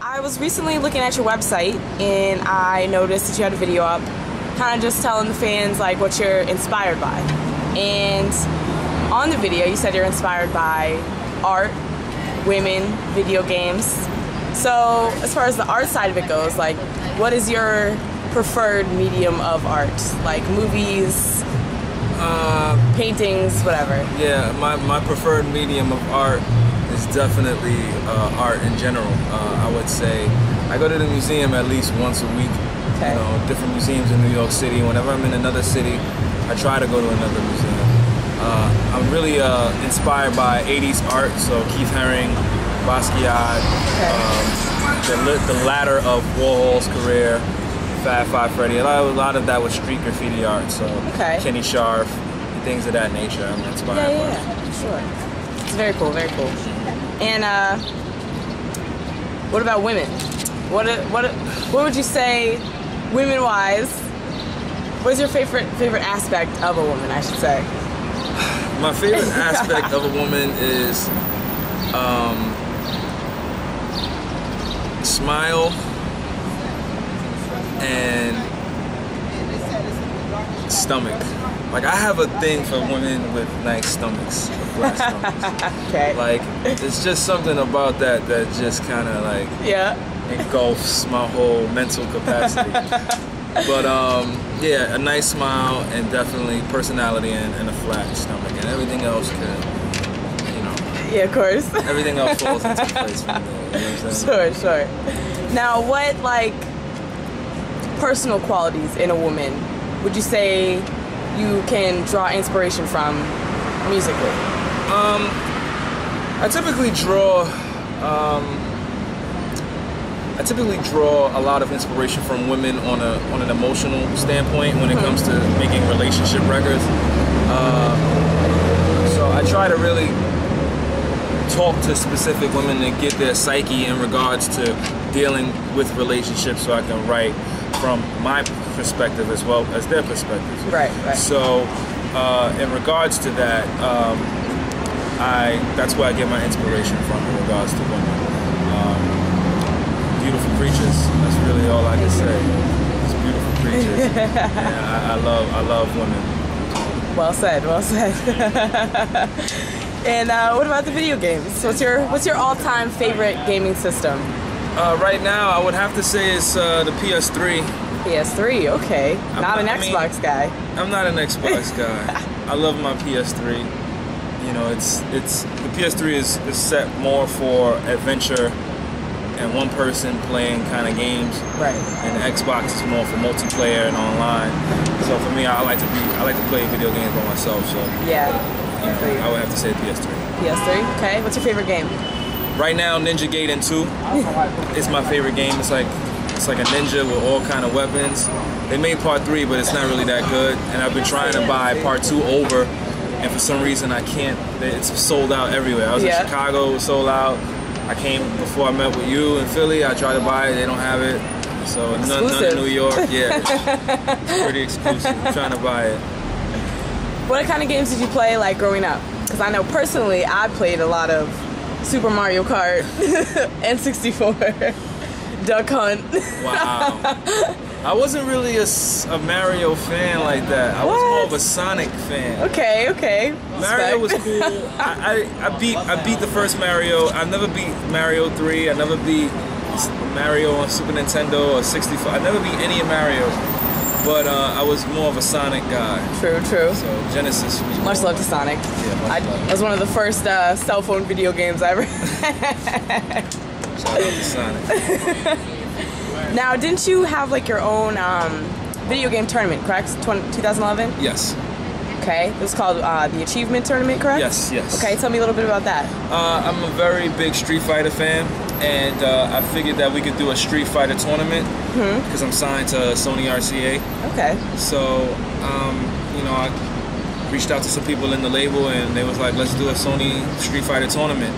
I was recently looking at your website and I noticed that you had a video up kind of just telling the fans like what you're inspired by. And on the video you said you're inspired by art, women, video games. So as far as the art side of it goes, like what is your preferred medium of art? Like movies, paintings, whatever. Yeah, my preferred medium of art is definitely art in general. I would say I go to the museum at least once a week. Okay. You know, different museums in New York City. Whenever I'm in another city, I try to go to another museum. I'm really inspired by 80s art, so Keith Haring, Basquiat, the ladder of Warhol's career, Fab Five Freddy. A lot of that was street graffiti art, so Kenny Scharf, things of that nature. I'm inspired by. Yeah, sure. It's very cool, very cool. And what about women? What would you say, women-wise? What is your favorite aspect of a woman, I should say? My favorite aspect of a woman is smile and stomach. Like, I have a thing for women with nice stomachs, flat stomachs. Okay. Like, it's just something about that just kind of like engulfs my whole mental capacity. But yeah, a nice smile and definitely personality and a flat stomach, and everything else could, you know. Yeah, of course. Everything else falls into place from there. You know what I'm saying? Sure. Now, what like personal qualities in a woman would you say you can draw inspiration from musically? I typically draw a lot of inspiration from women on an emotional standpoint when it comes to making relationship records. So I try to really talk to specific women and get their psyche in regards to dealing with relationships, so I can write from my perspective as well as their perspective. Right. So in regards to that, that's where I get my inspiration from in regards to women. Beautiful creatures. That's really all I can say. It's beautiful creatures. Yeah, I love women. Well said. And what about the video games? What's your all-time favorite gaming system? Right now, I would have to say it's the PS3. PS3, okay. Not an Xbox guy. I'm not an Xbox guy. I love my PS3. You know, the PS3 is set more for adventure and one person playing kind of games. Right. And the Xbox is more for multiplayer and online. So for me, I like to play video games by myself. So yeah, I would have to say PS3. PS3, okay. What's your favorite game? Right now, Ninja Gaiden 2 is my favorite game. It's like a ninja with all kind of weapons. They made part 3, but it's not really that good. And I've been trying to buy part 2 over, and for some reason I can't. It's sold out everywhere. I was in Chicago, it was sold out. I came before I met with you in Philly. I tried to buy it, they don't have it. So none in New York. Yeah, it's pretty exclusive. I'm trying to buy it. What kind of games did you play like growing up? Because I know personally I played a lot of Super Mario Kart, N64, Duck Hunt. Wow. I wasn't really a Mario fan like that. I was more of a Sonic fan. Okay. Mario was cool. I beat the first Mario. I never beat Mario 3. I never beat Mario on Super Nintendo or 64. I never beat any of Mario's. But I was more of a Sonic guy. True. So Genesis was much love to Sonic. Yeah, that was one of the first cell phone video games I ever had. Shout out to Sonic. Now, didn't you have like your own video game tournament, correct? 2011? Yes. Okay. It was called the Achievement Tournament, correct? Yes. Okay, tell me a little bit about that. I'm a very big Street Fighter fan, and I figured that we could do a Street Fighter tournament because I'm signed to Sony RCA. Okay. So, you know, I reached out to some people in the label, and they was like, let's do a Sony Street Fighter tournament.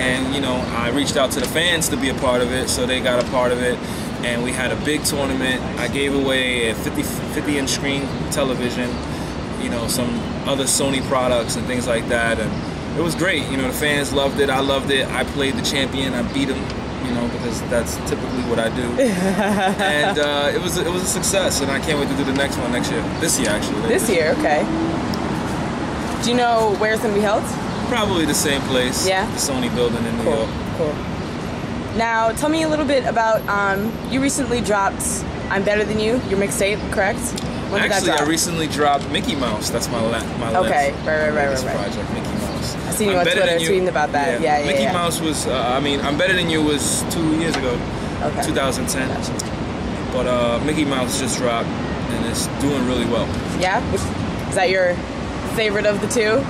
And, you know, I reached out to the fans to be a part of it, so they got a part of it. And we had a big tournament. I gave away a 50-inch screen television, you know, some other Sony products and things like that. And it was great. You know, the fans loved it. I loved it. I played the champion. I beat him. you know, because that's typically what I do. And it was a success, and I can't wait to do the next one next year. This year, actually. This year, okay. Do you know where it's going to be held? Probably the same place. Yeah? The Sony building in New York. Cool. Now, tell me a little bit about, you recently dropped I'm Better Than You, your mixtape, correct? When did that drop? I recently dropped Mickey Mouse. That's my latest project, Mickey Mouse. I seen you on Twitter tweeting about that. Yeah. Mickey Mouse was, I'm Better Than You was 2 years ago, 2010. Gotcha. But Mickey Mouse just dropped, and it's doing really well. Yeah? Is that your favorite of the two?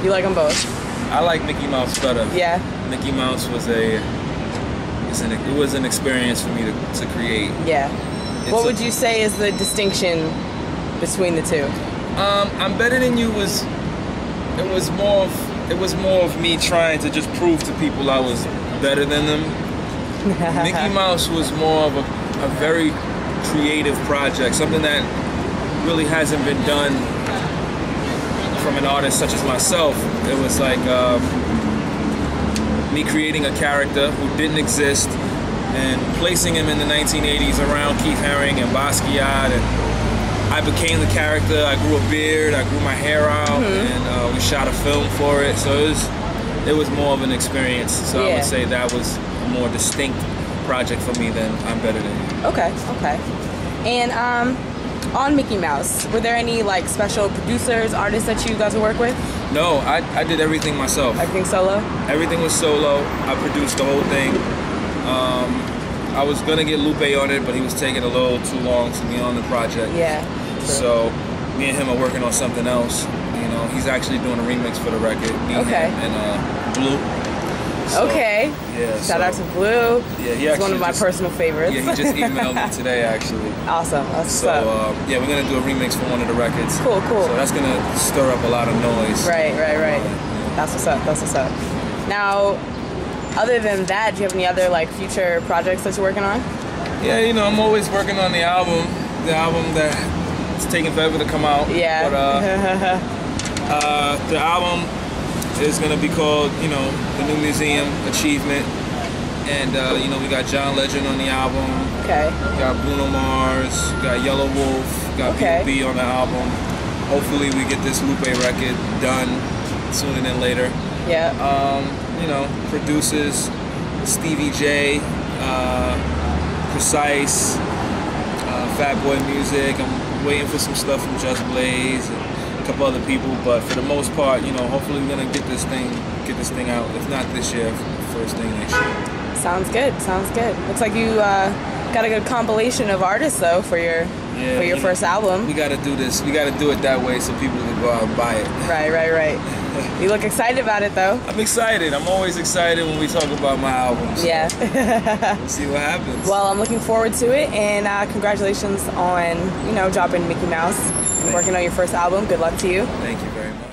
You like them both? I like Mickey Mouse better. Yeah? Mickey Mouse was it was an experience for me to create. Yeah. What would you say is the distinction between the two? I'm Better Than You was more of me trying to just prove to people I was better than them. Mickey Mouse was more of a very creative project, something that really hasn't been done from an artist such as myself. It was like me creating a character who didn't exist and placing him in the 1980s around Keith Haring and Basquiat, and I became the character. I grew a beard, I grew my hair out, and we shot a film for it. So it was more of an experience. So I would say that was a more distinct project for me than I'm Better Than You. Okay. And on Mickey Mouse, were there any like special producers, artists that you got to work with? No, I did everything myself. Everything solo? Everything was solo. I produced the whole thing. I was gonna get Lupe on it, but he was taking a little too long to be on the project. Yeah. So me and him are working on something else. You know, he's actually doing a remix for the record. Me and Blue. So, yeah. Shout out to Blue. Yeah, he's one of my personal favorites. Yeah, he just emailed me today actually. Awesome. Yeah, we're gonna do a remix for one of the records. Cool. So that's gonna stir up a lot of noise. Right. That's what's up. Now, other than that, do you have any other like future projects that you're working on? Yeah, you know, I'm always working on the album that it's taking forever to come out. Yeah. But the album is gonna be called, you know, The New Museum Achievement, and you know, we got John Legend on the album. Okay. We got Bruno Mars. We got Yellow Wolf. We got B.O.B. on the album. Hopefully, we get this Lupe record done sooner than later. Yeah. You know, producers, Stevie J, Precise, Fatboy Music. I'm waiting for some stuff from Just Blaze and a couple other people, but for the most part, you know, hopefully we're gonna get this thing out. If not this year, first thing next year. Sounds good. Looks like you got a good compilation of artists though for your first album. We gotta do this. We gotta do it that way so people can go out and buy it. Right. You look excited about it though. I'm excited. I'm always excited when we talk about my albums. Yeah. We'll see what happens. Well, I'm looking forward to it, and congratulations on, you know, dropping Mickey Mouse and working on your first album. Good luck to you. Thank you very much.